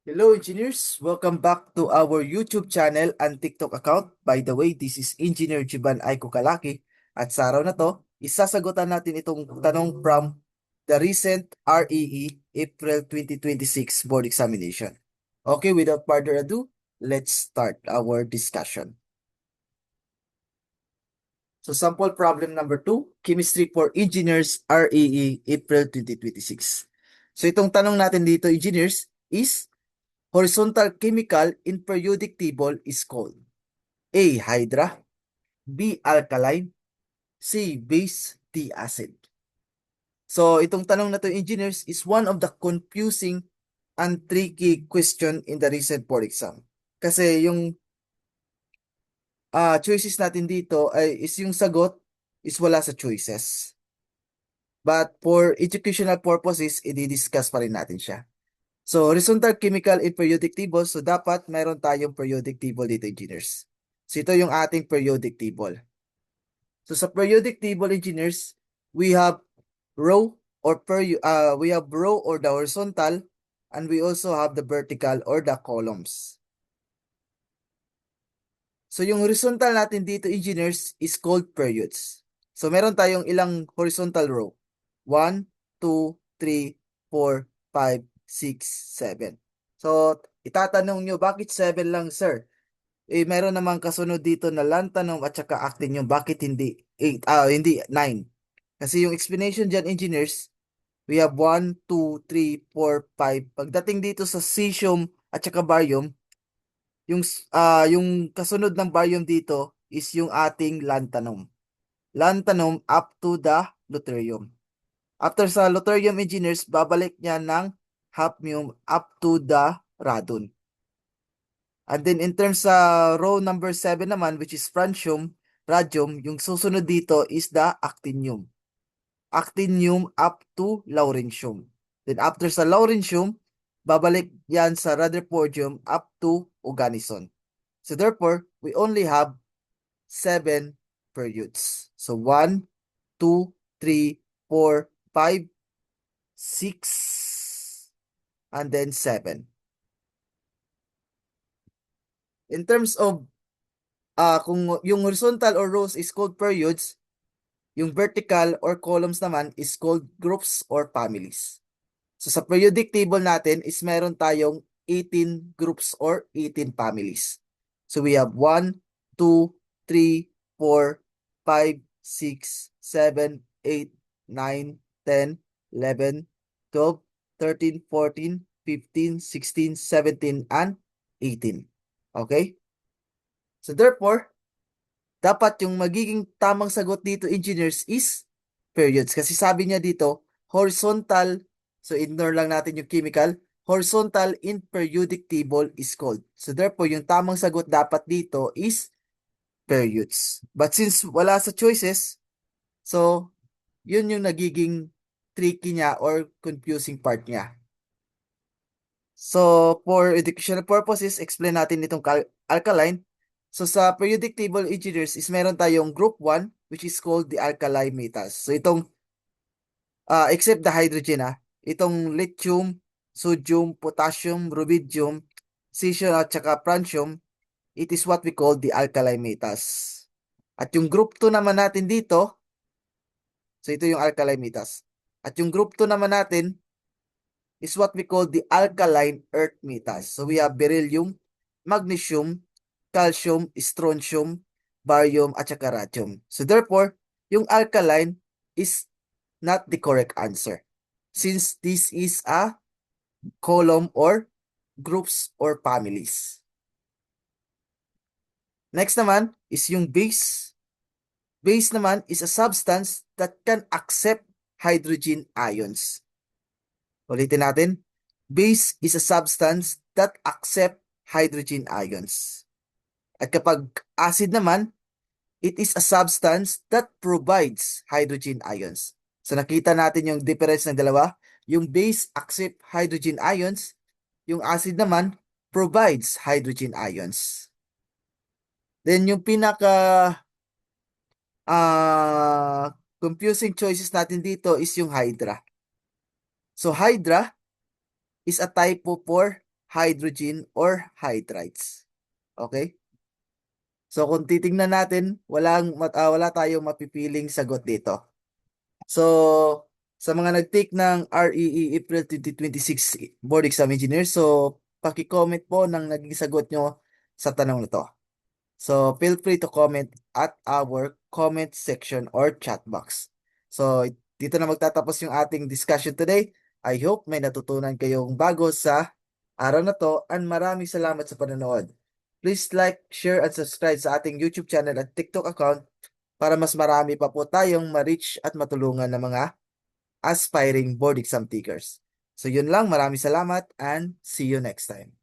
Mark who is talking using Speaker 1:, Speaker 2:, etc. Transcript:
Speaker 1: Hello, engineers. Welcome back to our YouTube channel and TikTok account. By the way, this is Engineer Jiban Aiko Kalaki. At sa araw na to, isasagutan natin itong tanong from the recent REE April 2026 board examination. Okay, without further ado, let's start our discussion. So, sample problem number 2, Chemistry for Engineers REE April 2026. So, itong tanong natin dito, engineers, is horizontal chemical in periodic table is called A. Hydra, B. Alkaline, C. Base, D. Acid. So, itong tanong na to, engineers, is one of the confusing and tricky question in the recent board exam. Kasi yung choices natin dito ay is yung sagot is wala sa choices. But for educational purposes, i-discuss pa rin natin siya. So, horizontal chemical in periodic table. So, dapat meron tayong periodic table dito, engineers. So, ito yung ating periodic table. So, sa periodic table, engineers, we have row or we have row or the horizontal, and we also have the vertical or the columns. So, yung horizontal natin dito, engineers, is called periods. So, meron tayong ilang horizontal row. 1, 2, 3, 4, 5, 6, 7. So, itatanong nyo, bakit 7 lang, sir? Eh, meron namang kasunod dito na lanthanum at saka actinium. Bakit hindi 8? Hindi 9. Kasi yung explanation dyan, engineers, we have 1, 2, 3, 4, 5. Pagdating dito sa cesium at saka barium, yung kasunod ng barium dito is yung ating lanthanum. Lanthanum up to the deuterium. After sa deuterium, engineers, babalik niya ng hafnium up to the radon. And then in terms sa row number 7 naman, which is francium, radium, yung susunod dito is the actinium. Actinium up to laurentium. Then after sa laurentium, babalik yan sa rutherfordium up to oganesson. So therefore, we only have 7 periods. So 1, 2, 3, 4, 5, 6, and then 7. In terms of kung yung horizontal or rows is called periods, yung vertical or columns naman is called groups or families. So sa periodic table natin is meron tayong 18 groups or 18 families. So we have 1, 2, 3, 4, 5, 6, 7, 8, 9, 10, 11, 12, 13, 14, 15, 16, 17, and 18. Okay? So therefore, dapat yung magiging tamang sagot dito, engineers, is periods. Kasi sabi niya dito, horizontal, so ignore lang natin yung chemical, horizontal in periodic table is called. So therefore, yung tamang sagot dapat dito is periods. But since wala sa choices, so yun yung nagiging tricky niya or confusing part niya. So, for educational purposes, explain natin itong alkaline. So, sa periodic table engineers is meron tayong group 1, which is called the alkali metals. So, itong, except the hydrogen, itong lithium, sodium, potassium, rubidium, cesium, at saka francium, it is what we call the alkali metals. At yung group 2 naman natin dito, so ito yung alkali metals. At yung group 2 naman natin, is what we call the alkaline earth metals. So we have beryllium, magnesium, calcium, strontium, barium, at saka radium. So therefore, yung alkaline is not the correct answer. Since this is a column or groups or families. Next naman is yung base. Base naman is a substance that can accept hydrogen ions. Ulitin natin. Base is a substance that accept hydrogen ions. At kapag acid naman, it is a substance that provides hydrogen ions. So nakita natin yung difference ng dalawa. Yung base accept hydrogen ions, yung acid naman provides hydrogen ions. Then yung pinaka confusing choices natin dito is yung hydra. So hydra is a type for hydrogen, or hydrides. Okay? So kung titingnan natin, wala tayong mapipiling sagot dito. So sa mga nag-take ng REE April 2026 Board Exam Engineer, so paki-comment po ng naging sagot nyo sa tanong na to. So feel free to comment at our comment section or chat box. So dito na magtatapos yung ating discussion today. I hope may natutunan kayong bago sa araw na to, and maraming salamat sa panonood. Please like, share at subscribe sa ating YouTube channel at TikTok account para mas marami pa po tayong ma-reach at matulungan ng mga aspiring board exam takers. So yun lang, maraming salamat and see you next time.